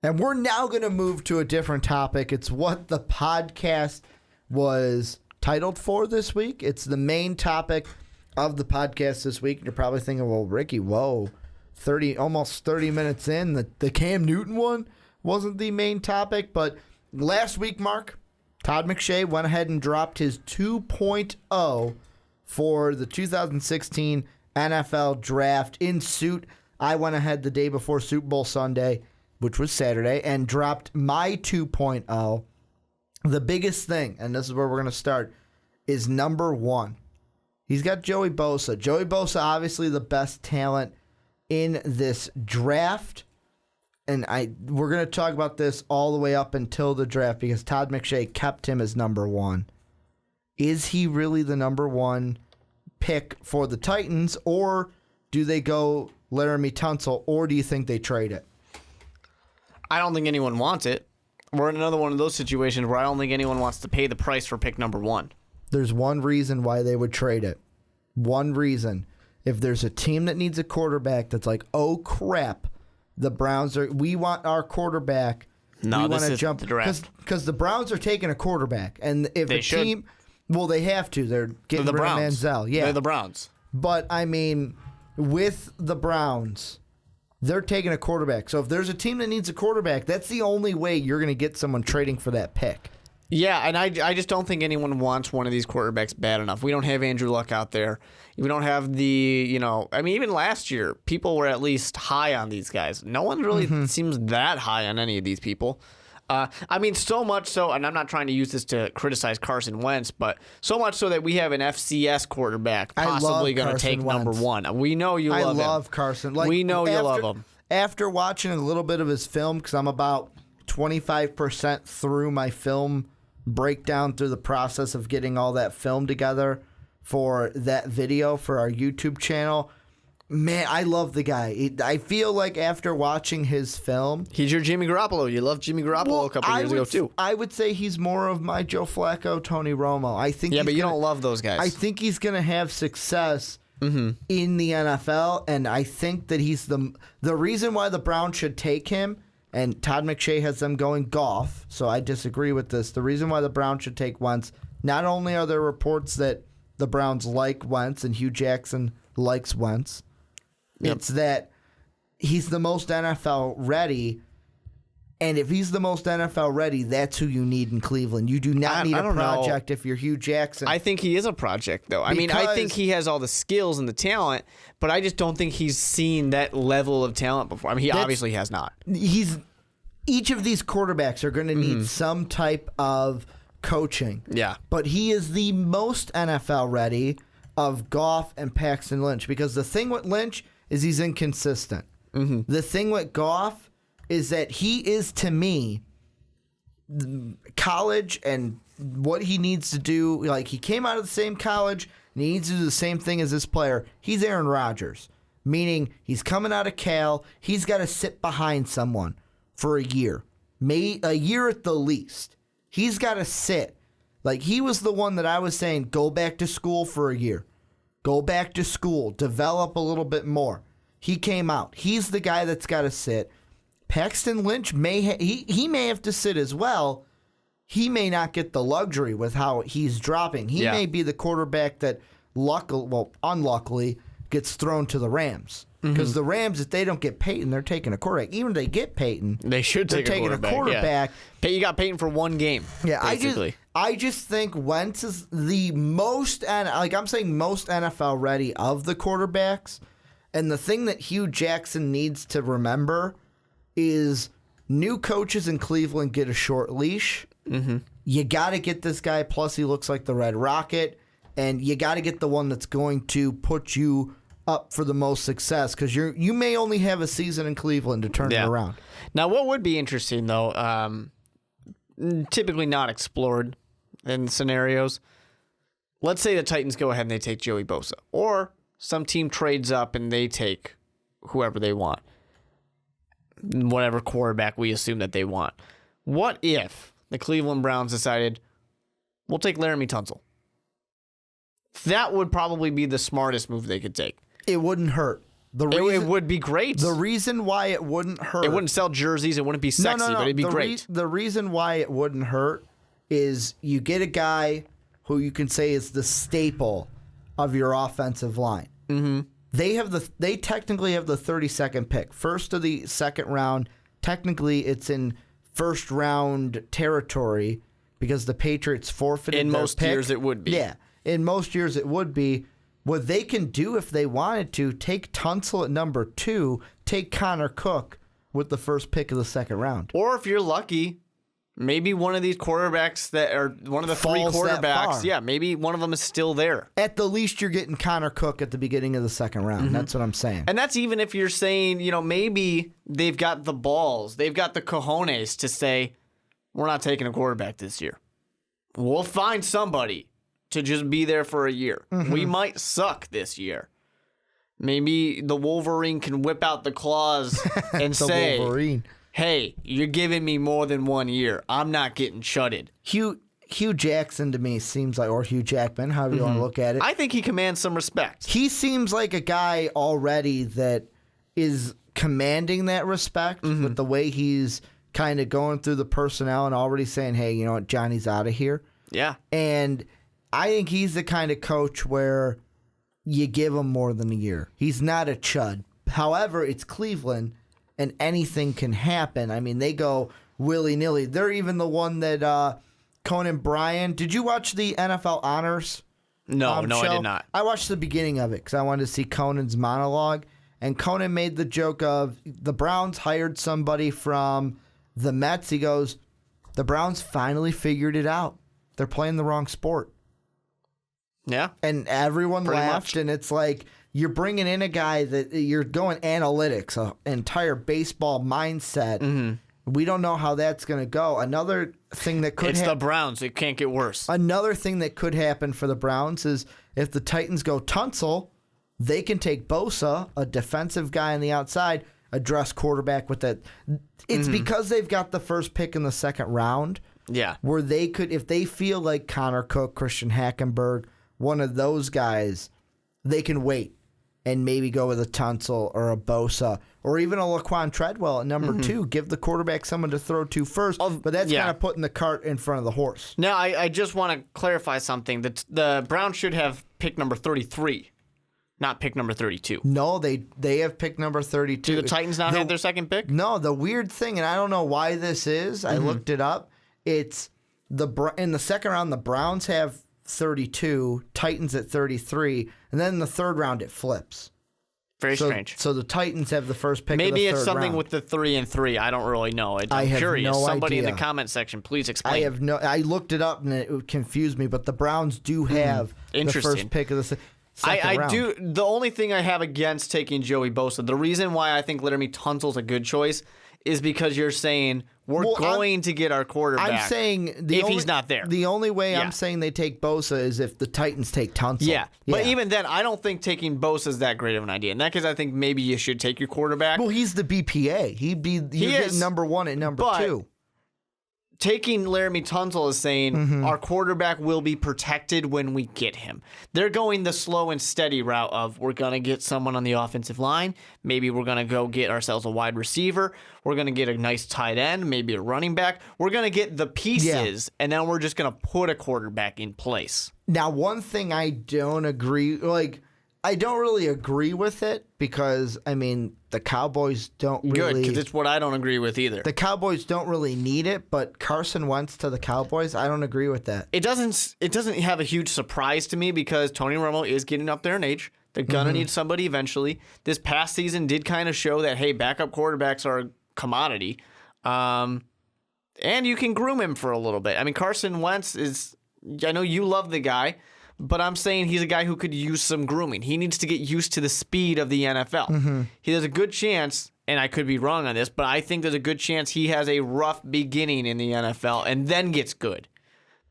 And we're now going to move to a different topic. It's what the podcast was titled for this week. It's the main topic of the podcast this week. You're probably thinking, well, Ricky, almost 30 minutes in, the Cam Newton one wasn't the main topic. But last week, Mark, Todd McShay went ahead and dropped his 2.0 for the 2016 NFL Draft in suit. I went ahead the day before Super Bowl Sunday, which was Saturday, and dropped my 2.0. The biggest thing, and this is where we're going to start, is number one. He's got Joey Bosa. Joey Bosa, obviously the best talent in this draft. And we're going to talk about this all the way up until the draft because Todd McShay kept him as number one. Is he really the number one pick for the Titans, or do they go Laramie Tunsil, or do you think they trade it? I don't think anyone wants it. We're in another one of those situations where I don't think anyone wants to pay the price for pick number one. There's one reason why they would trade it. One reason. If there's a team that needs a quarterback that's like, oh crap, we want our quarterback. No, we this want to is jump the draft. Because the Browns are taking a quarterback, and if they a should. team, well, they have to. They're getting rid of Manziel. Yeah, they're the Browns. But I mean, with the Browns, they're taking a quarterback. So if there's a team that needs a quarterback, that's the only way you're going to get someone trading for that pick. Yeah, and I just don't think anyone wants one of these quarterbacks bad enough. We don't have Andrew Luck out there. We don't have even last year, people were at least high on these guys. No one really seems that high on any of these people. So much so, and I'm not trying to use this to criticize Carson Wentz, but so much so that we have an FCS quarterback possibly going to take number one. We know you love him. I love Carson. We know you love him. After watching a little bit of his film, because I'm about 25% through my film breakdown through the process of getting all that film together for that video for our YouTube channel. Man, I love the guy. I feel like after watching his film... He's your Jimmy Garoppolo. You loved Jimmy Garoppolo a couple years ago, too. I would say he's more of my Joe Flacco, Tony Romo. But you don't love those guys. I think he's going to have success in the NFL, and I think that he's the reason why the Browns should take him, and Todd McShay has them going Goff, so I disagree with this. The reason why the Browns should take Wentz, not only are there reports that the Browns like Wentz and Hugh Jackson likes Wentz, it's that he's the most NFL ready, and if he's the most NFL ready, that's who you need in Cleveland. You do not need a project if you're Hugh Jackson. I think he is a project, though. I think he has all the skills and the talent, but I just don't think he's seen that level of talent before. He obviously has not. Each of these quarterbacks are going to need some type of coaching. Yeah. But he is the most NFL ready of Goff and Paxton Lynch, because the thing with Lynch is he's inconsistent. The thing with Goff is that he is, to me, college and what he needs to do. Like, he came out of the same college and he needs to do the same thing as this player. He's Aaron Rodgers, meaning he's coming out of Cal. He's got to sit behind someone for a year, a year at the least. He's got to sit. Like, he was the one that I was saying, go back to school for a year. Go back to school. Develop a little bit more. He came out. He's the guy that's got to sit. Paxton Lynch he may have to sit as well. He may not get the luxury with how he's dropping. He may be the quarterback that unluckily gets thrown to the Rams. Because the Rams, if they don't get Peyton, they're taking a quarterback. Even if they get Peyton, they should take a quarterback. Yeah. You got Peyton for one game. Yeah, basically. I just think Wentz is the most, I'm saying most NFL ready of the quarterbacks. And the thing that Hugh Jackson needs to remember is new coaches in Cleveland get a short leash. You got to get this guy, plus he looks like the Red Rocket, and you got to get the one that's going to put you up for the most success, because you may only have a season in Cleveland to turn it around. Now, what would be interesting, though, typically not explored in scenarios, let's say the Titans go ahead and they take Joey Bosa, or some team trades up and they take whoever they want, whatever quarterback we assume that they want. What if the Cleveland Browns decided, we'll take Laramie Tunsil? That would probably be the smartest move they could take. It wouldn't hurt. It would be great. The reason why it wouldn't hurt. It wouldn't sell jerseys. It wouldn't be sexy, but it'd be great. The reason why it wouldn't hurt is you get a guy who you can say is the staple of your offensive line. Mm-hmm. They technically have the 32nd pick. First of the second round, technically it's in first round territory because the Patriots forfeited in their most pick. years it would be. Yeah, in most years it would be. What they can do if they wanted to, take Tunsil at number 2, take Connor Cook with the first pick of the second round. Or if you're lucky, maybe one of these quarterbacks that are one of the Falls three that quarterbacks, far. yeah, maybe one of them is still there. At the least, you're getting Connor Cook at the beginning of the second round. Mm-hmm. That's what I'm saying. And that's even if you're saying, maybe they've got the balls, they've got the cojones to say, we're not taking a quarterback this year. We'll find somebody to just be there for a year. Mm-hmm. We might suck this year. Maybe the Wolverine can whip out the claws and say, Wolverine. Hey, you're giving me more than 1 year. I'm not getting shutted. Hugh Jackson to me seems like, or Hugh Jackman, however you want to look at it. I think he commands some respect. He seems like a guy already that is commanding that respect with the way he's kind of going through the personnel and already saying, hey, you know what, Johnny's out of here. Yeah. And I think he's the kind of coach where you give him more than a year. He's not a chud. However, it's Cleveland, and anything can happen. I mean, they go willy-nilly. They're even the one that Conan Bryan... Did you watch the NFL Honors? No, show? I did not. I watched the beginning of it because I wanted to see Conan's monologue. And Conan made the joke of the Browns hired somebody from the Mets. He goes, the Browns finally figured it out. They're playing the wrong sport. Yeah. And everyone Pretty laughed, much. and it's like you're bringing in a guy that you're going analytics, an entire baseball mindset. Mm-hmm. We don't know how that's going to go. Another thing that could It's the Browns. It can't get worse. Another thing that could happen for the Browns is if the Titans go Tunsil, they can take Bosa, a defensive guy on the outside, address quarterback with that. It's because they've got the first pick in the second round. Yeah. Where they could, if they feel like Connor Cook, Christian Hackenberg, one of those guys, they can wait and maybe go with a Tunsil or a Bosa or even a Laquan Treadwell at number 2. Give the quarterback someone to throw to first. But that's kind of putting the cart in front of the horse. Now, I just want to clarify something. The Browns should have pick number 33, not pick number 32. No, they have pick number 32. Do the Titans not have their second pick? No, the weird thing, and I don't know why this is, I looked it up, it's in the second round, the Browns have 32, Titans at 33, and then in the third round it flips. Very strange. So the Titans have the first pick Maybe of the it's third something round. with the 3 and 3. I don't really know. I'm have curious. no Somebody in idea. the comment section, please explain. I looked it up and it confused me, but the Browns do have the first pick of the second round. do. The only thing I have against taking Joey Bosa, the reason why I think Laramie Tunsil's a good choice is because you're saying we're going to get our quarterback. I'm saying he's not there. The only way I'm saying they take Bosa is if the Titans take Tunsil. Yeah. But even then, I don't think taking Bosa is that great of an idea. In that case, I think maybe you should take your quarterback. Well, he's the BPA. He'd get number 1 and number 2. Taking Laramie Tunsil is saying our quarterback will be protected when we get him. They're going the slow and steady route of we're going to get someone on the offensive line. Maybe we're going to go get ourselves a wide receiver. We're going to get a nice tight end, maybe a running back. We're going to get the pieces, and then we're just going to put a quarterback in place. Now, one thing I don't agree, I don't really agree with it because, I mean, the Cowboys don't really... Good, because it's what I don't agree with either. The Cowboys don't really need it, but Carson Wentz to the Cowboys, I don't agree with that. It doesn't have a huge surprise to me because Tony Romo is getting up there in age. They're going to need somebody eventually. This past season did kind of show that, hey, backup quarterbacks are a commodity. And you can groom him for a little bit. I mean, Carson Wentz is... I know you love the guy, but I'm saying he's a guy who could use some grooming. He needs to get used to the speed of the NFL. He has a good chance, and I could be wrong on this, but I think there's a good chance he has a rough beginning in the NFL and then gets good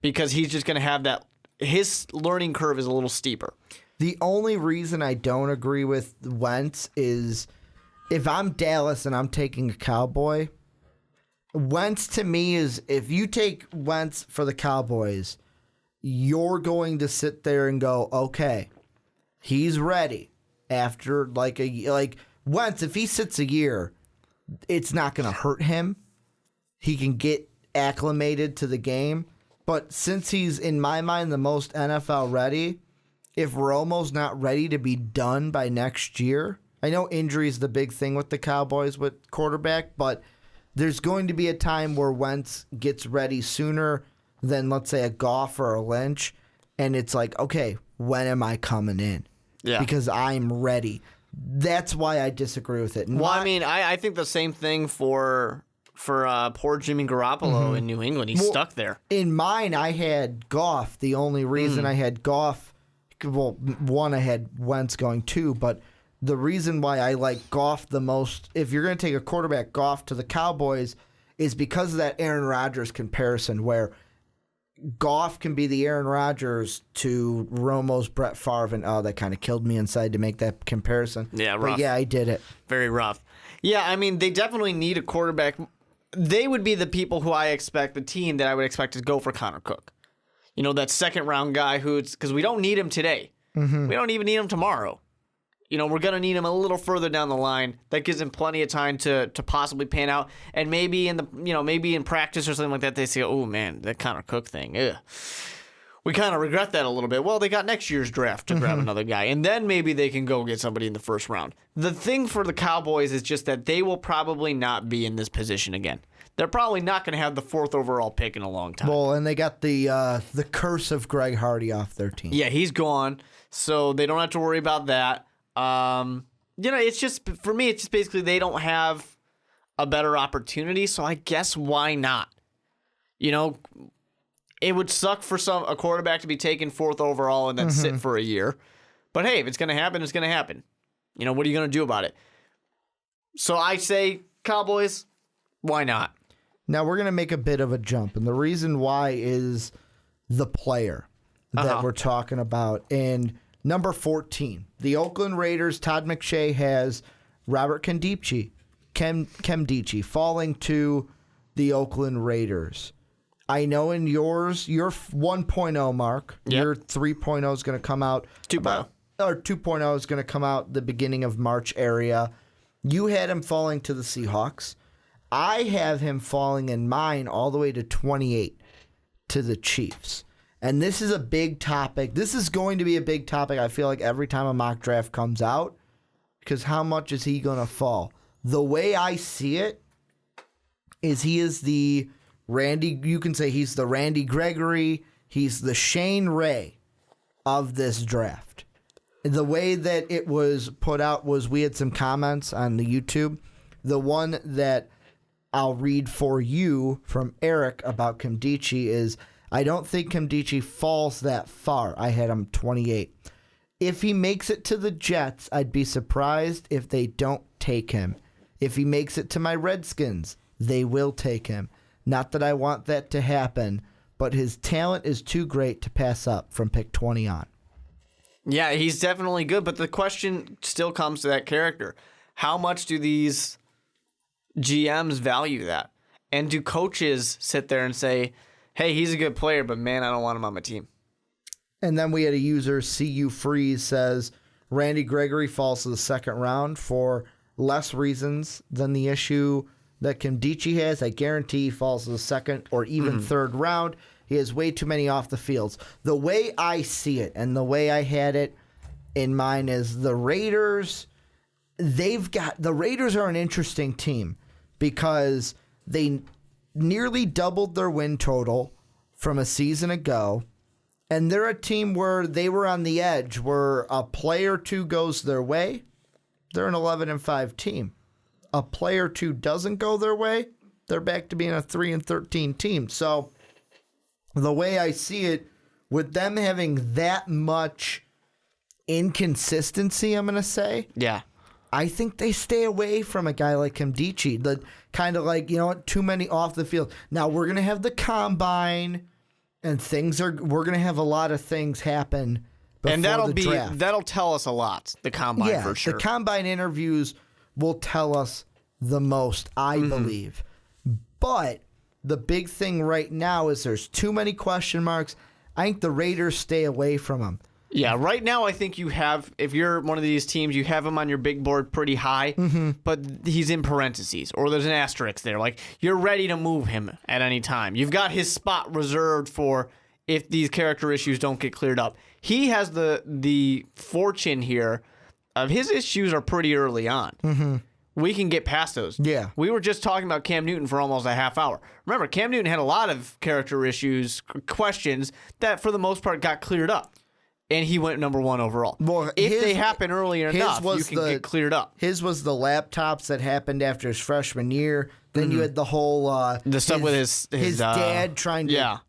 because he's just going to have that. His learning curve is a little steeper. The only reason I don't agree with Wentz is if I'm Dallas and I'm taking a Cowboy, Wentz to me is if you take Wentz for the Cowboys, you're going to sit there and go, okay, he's ready. after like Wentz, if he sits a year, it's not going to hurt him. He can get acclimated to the game. But since he's, in my mind, the most NFL ready, if Romo's not ready to be done by next year, I know injury is the big thing with the Cowboys with quarterback, but there's going to be a time where Wentz gets ready sooner than, let's say, a Goff or a Lynch. And it's like, okay, when am I coming in? Yeah. Because I'm ready. That's why I disagree with it. Well, I mean, I think the same thing for poor Jimmy Garoppolo in New England. He's stuck there. In mine, I had Goff. The only reason I had Goff, well, one, I had Wentz going two, but the reason why I like Goff the most, if you're going to take a quarterback, Goff to the Cowboys, is because of that Aaron Rodgers comparison where Goff can be the Aaron Rodgers to Romo's Brett Favre, and that kind of killed me inside to make that comparison. Yeah, rough. But yeah, I did it. Very rough. Yeah, I mean, they definitely need a quarterback. They would be the people who I expect, the team that I would expect to go for Connor Cook. You know, that second-round guy because we don't need him today. We don't even need him tomorrow. You know, we're going to need him a little further down the line. That gives him plenty of time to possibly pan out. And maybe maybe in practice or something like that, they say, oh, man, that Connor Cook thing, ugh. We kind of regret that a little bit. Well, they got next year's draft to grab another guy, and then maybe they can go get somebody in the first round. The thing for the Cowboys is just that they will probably not be in this position again. They're probably not going to have the 4th overall pick in a long time. Well, and they got the curse of Greg Hardy off their team. Yeah, he's gone, so they don't have to worry about that. It's just, for me, it's just basically they don't have a better opportunity, so I guess why not? You know, it would suck for a quarterback to be taken 4th overall and then sit for a year. But hey, if it's going to happen, it's going to happen. You know, what are you going to do about it? So I say, Cowboys, why not? Now we're going to make a bit of a jump, and the reason why is the player that we're talking about. And number 14, the Oakland Raiders, Todd McShay has Robert Nkemdiche falling to the Oakland Raiders. I know in yours, your 1.0, Mark, your 3.0 is going to come out. 2.0. Or 2.0 is going to come out the beginning of March area. You had him falling to the Seahawks. I have him falling in mine all the way to 28 to the Chiefs. And this is a big topic. This is going to be a big topic, I feel like, every time a mock draft comes out. Because how much is he going to fall? The way I see it is he is the Randy, you can say he's the Randy Gregory, he's the Shane Ray of this draft. The way that it was put out was we had some comments on the YouTube. The one that I'll read for you from Eric about Nkemdiche is, I don't think Nkemdiche falls that far. I had him 28. If he makes it to the Jets, I'd be surprised if they don't take him. If he makes it to my Redskins, they will take him. Not that I want that to happen, but his talent is too great to pass up from pick 20 on. Yeah, he's definitely good, but the question still comes to that character. How much do these GMs value that? And do coaches sit there and say, hey, he's a good player, but man, I don't want him on my team? And then we had a user, CU Freeze, says, Randy Gregory falls to the second round for less reasons than the issue that Nkemdiche has. I guarantee he falls to the second or even third round. He has way too many off the fields. The way I see it and the way I had it in mind is the Raiders, the Raiders are an interesting team because they nearly doubled their win total from a season ago. And they're a team where they were on the edge, where a play or two goes their way. They're an 11-5 team. A player or two doesn't go their way, they're back to being a 3-13 team. So the way I see it, with them having that much inconsistency, I'm going to say, yeah, I think they stay away from a guy like Nkemdiche. The kind of like, too many off the field. Now we're going to have the combine, and we're going to have a lot of things happen before and the draft. That'll tell us a lot. The combine, for sure. The combine interviews will tell us the most, I believe. But the big thing right now is there's too many question marks. I think the Raiders stay away from him. Yeah, right now I think you have, if you're one of these teams, you have him on your big board pretty high, but he's in parentheses or there's an asterisk there. Like, you're ready to move him at any time. You've got his spot reserved for if these character issues don't get cleared up. He has the fortune here of his issues are pretty early on. We can get past those. Yeah. We were just talking about Cam Newton for almost a half hour. Remember, Cam Newton had a lot of character issues, questions that for the most part got cleared up. And he went number 1 overall. Well, if they happen early enough, you can get cleared up. His was the laptops that happened after his freshman year. Then you had the whole the stuff with his dad trying to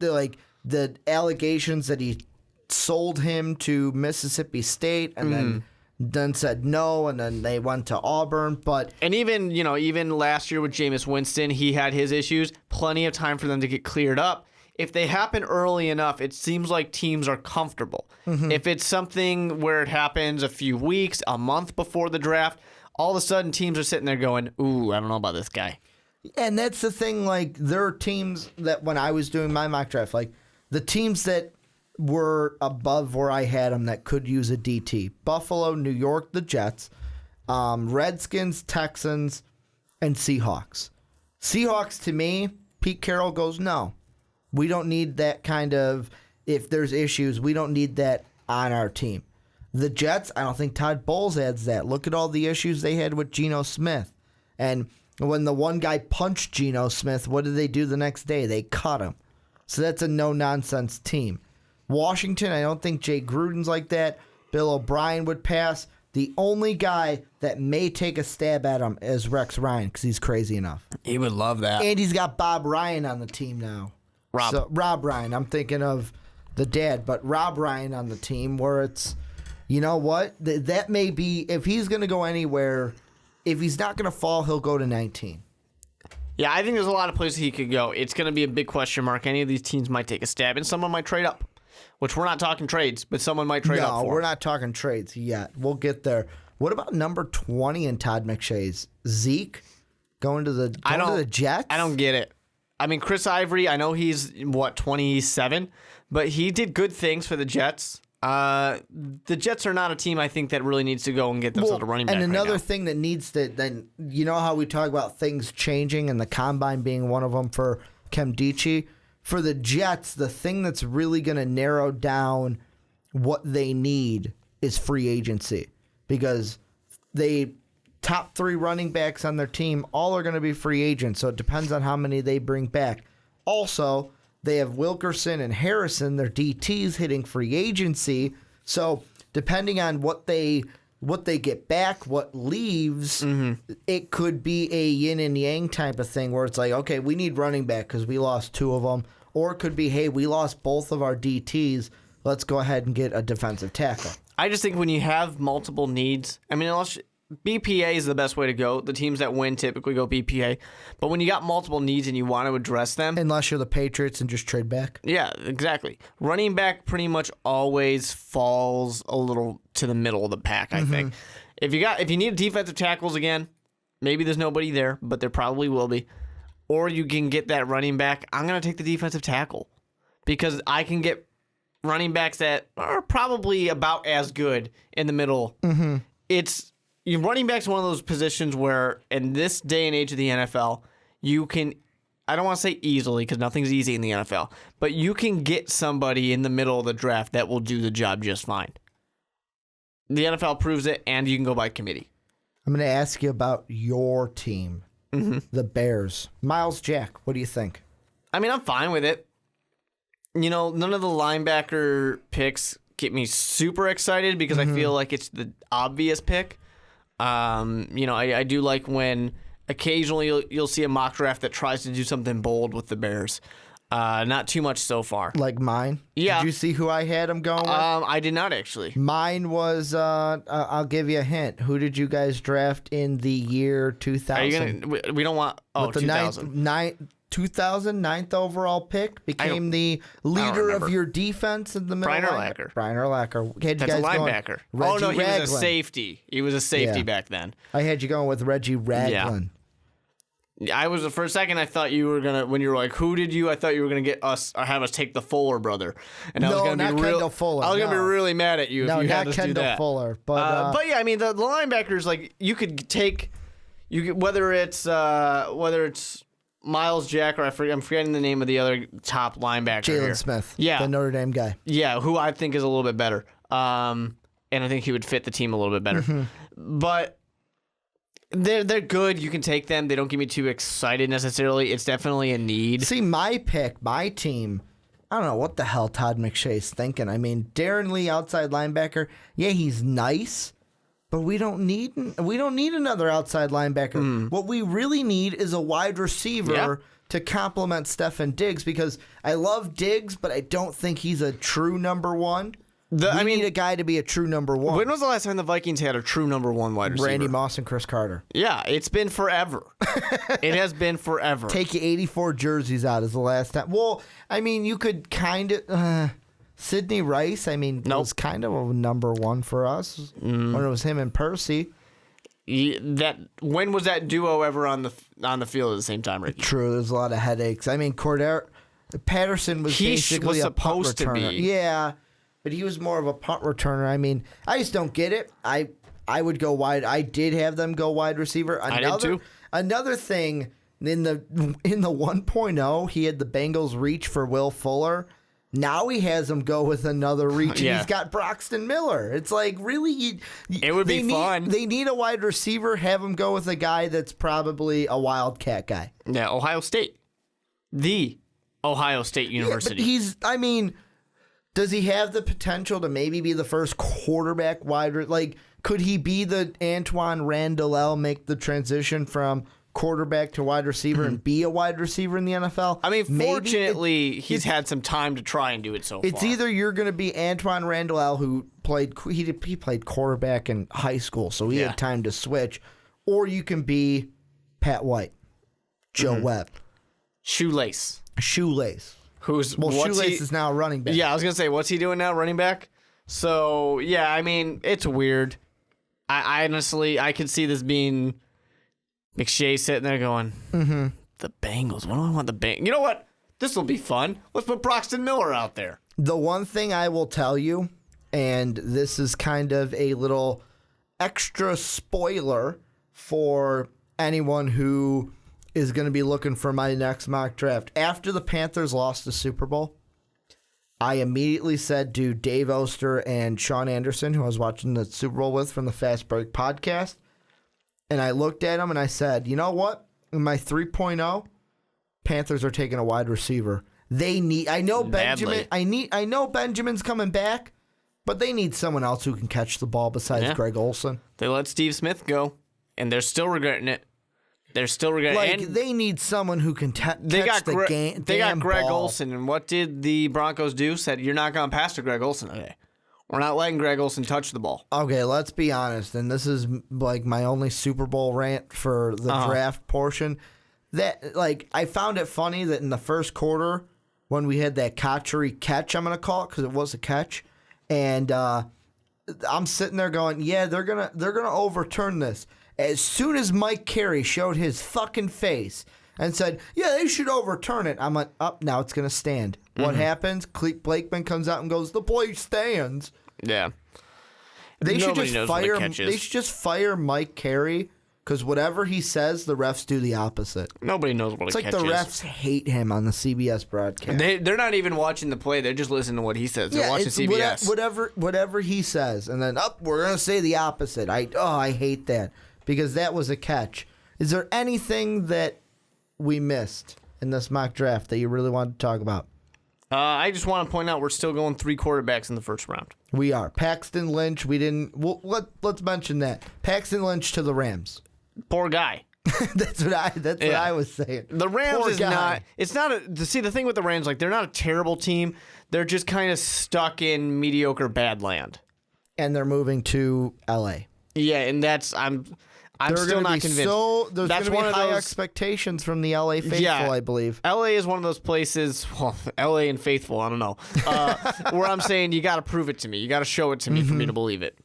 the allegations that he sold him to Mississippi State and then said no, and then they went to Auburn. And even last year with Jameis Winston, he had his issues. Plenty of time for them to get cleared up. If they happen early enough, it seems like teams are comfortable. If it's something where it happens a few weeks, a month before the draft, all of a sudden teams are sitting there going, ooh, I don't know about this guy. And that's the thing, like, there are teams that when I was doing my mock draft, like, the teams that were above where I had them that could use a DT. Buffalo, New York, the Jets, Redskins, Texans, and Seahawks. Seahawks, to me, Pete Carroll goes, no. We don't need that kind of, if there's issues, we don't need that on our team. The Jets, I don't think Todd Bowles adds that. Look at all the issues they had with Geno Smith. And when the one guy punched Geno Smith, what did they do the next day? They cut him. So that's a no-nonsense team. Washington, I don't think Jay Gruden's like that. Bill O'Brien would pass. The only guy that may take a stab at him is Rex Ryan because he's crazy enough. He would love that. And he's got Bob Ryan on the team now. Rob Ryan. I'm thinking of the dad, but Rob Ryan on the team where it's, you know what? That may be, if he's going to go anywhere, if he's not going to fall, he'll go to 19. Yeah, I think there's a lot of places he could go. It's going to be a big question mark. Any of these teams might take a stab, and someone might trade up, which we're not talking trades, but someone might trade up for. No, we're not talking trades yet. We'll get there. What about number 20 in Todd McShay's? Zeke going to the Jets? I don't get it. I mean, Chris Ivory, I know he's, 27, but he did good things for the Jets. The Jets are not a team I think that really needs to go and get themselves a running back. And another right thing that needs to, then, you know how we talk about things changing and the combine being one of them for Kemdichi? For the Jets, the thing that's really going to narrow down what they need is free agency because they top 3 running backs on their team all are going to be free agents, so it depends on how many they bring back. Also, they have Wilkerson and Harrison, their DTs, hitting free agency, so depending on what they get back, what leaves, it could be a yin and yang type of thing where it's like, okay, we need running back because we lost 2 of them. Or it could be, hey, we lost both of our DTs. Let's go ahead and get a defensive tackle. I just think when you have multiple needs, I mean, unless BPA is the best way to go. The teams that win typically go BPA. But when you got multiple needs and you want to address them. Unless you're the Patriots and just trade back. Yeah, exactly. Running back pretty much always falls a little to the middle of the pack, I think. If you need defensive tackles again, maybe there's nobody there, but there probably will be. Or you can get that running back. I'm going to take the defensive tackle because I can get running backs that are probably about as good in the middle. Running back's one of those positions where in this day and age of the NFL, you can, I don't want to say easily because nothing's easy in the NFL, but you can get somebody in the middle of the draft that will do the job just fine. The NFL proves it, and you can go by committee. I'm going to ask you about your team. The Bears. Miles Jack, what do you think? I mean, I'm fine with it. You know, none of the linebacker picks get me super excited because I feel like it's the obvious pick. I do like when occasionally you'll see a mock draft that tries to do something bold with the Bears. Not too much so far. Like mine? Yeah. Did you see who I had them going with? I did not actually. Mine was, I'll give you a hint. Who did you guys draft in the year 2000? Are you gonna, we don't want, with the 2000. 9th overall pick, became the leader of your defense in the middle. Brian Urlacher. Brian Urlacher. That's a linebacker. Oh, no, he was a safety. He was a safety back then. I had you going with Reggie Ragland. I was for a second. I thought you were gonna when you were like, "Who did you?" I thought you were gonna get us or have us take the Fuller brother, and I was gonna not be Kendall Fuller. I was gonna be really mad at you if you had us Kendall do that. Fuller, But yeah, I mean the linebackers like you could take, whether it's Miles Jack or I'm forgetting the name of the other top linebacker. Jalen Smith, yeah, the Notre Dame guy. Yeah, who I think is a little bit better. And I think he would fit the team a little bit better. But they're good. You can take them. They don't get me too excited necessarily. It's definitely a need. See, my pick, my team, I don't know what the hell Todd McShay's thinking. I mean, Darren Lee, outside linebacker, yeah, he's nice, but we don't need another outside linebacker. What we really need is a wide receiver to complement Stefan Diggs, because I love Diggs, but I don't think he's a true number one. We need a guy to be a true number one. When was the last time the Vikings had a true number one wide receiver? Randy Moss and Chris Carter. Yeah, it's been forever. It has been forever. Take your 84 jerseys out is the last time. Well, I mean, you could kind of... Sidney Rice, I mean, was kind of a number one for us when it was him and Percy. When was that duo ever on the field at the same time, Ricky? True, there's a lot of headaches. I mean, Patterson was basically a punt returner. Yeah, but he was more of a punt returner. I mean, I just don't get it. I would go wide. I did have them go wide receiver. I did too. Another thing, in the 1.0, he had the Bengals reach for Will Fuller. Now he has him go with another reach. Yeah. He's got Broxton Miller. It's like, really? It would be fun. They need a wide receiver. Have him go with a guy that's probably a Wildcat guy. Yeah, Ohio State. The Ohio State University. Yeah, but does he have the potential to maybe be the first quarterback like, could he be the Antoine Randall, make the transition from quarterback to wide receiver and be a wide receiver in the NFL? I mean, fortunately, he's had some time to try and do it so far. It's either you're going to be Antoine Randall, who played quarterback in high school, so he had time to switch, or you can be Pat White, Joe Webb, Shoelace. Shoelace is now running back. Yeah, I was going to say, what's he doing now, running back? So, yeah, I mean, it's weird. I honestly, I could see this being McShay sitting there going, the Bengals. What do I want the Bengals? You know what? This will be fun. Let's put Broxton Miller out there. The one thing I will tell you, and this is kind of a little extra spoiler for anyone who is going to be looking for my next mock draft. After the Panthers lost the Super Bowl, I immediately said to Dave Oster and Sean Anderson, who I was watching the Super Bowl with from the Fast Break podcast, and I looked at him and I said, you know what? In my 3.0, Panthers are taking a wide receiver. I know Benjamin's coming back, but they need someone else who can catch the ball besides Greg Olsen. They let Steve Smith go, and they're still regretting it. They need someone who can catch the game. They got Greg Olsen, and what did the Broncos do? Said, you're not going past Greg Olsen today. We're not letting Greg Olsen touch the ball. Okay, let's be honest, and this is like my only Super Bowl rant for the draft portion. That, like, I found it funny that in the first quarter, when we had that Kotchery catch, I'm going to call it, because it was a catch, and I'm sitting there going, yeah, they're gonna overturn this. As soon as Mike Carey showed his fucking face and said, yeah, they should overturn it, I'm like, now it's going to stand. What happens? Clete Blakeman comes out and goes, the play stands. Yeah. They should just fire Mike Carey, because whatever he says, the refs do the opposite. Nobody knows what a catch is. It's like the refs hate him on the CBS broadcast. They're not even watching the play. They're just listening to what he says. They're watching CBS. Whatever he says. And then, we're going to say the opposite. I hate that, because that was a catch. Is there anything that we missed in this mock draft that you really wanted to talk about? I just want to point out we're still going 3 quarterbacks in the first round. We are. Paxton Lynch, we didn't... let's mention that. Paxton Lynch to the Rams. Poor guy. That's what I was saying. The Rams is not... It's not a... See, the thing with the Rams, like, they're not a terrible team. They're just kind of stuck in mediocre bad land. And they're moving to L.A. Yeah, and that's... I'm still not convinced. There's going to be high expectations from the LA faithful, I believe. LA is one of those places, LA and faithful, I don't know, where I'm saying you got to prove it to me. You got to show it to me for me to believe it.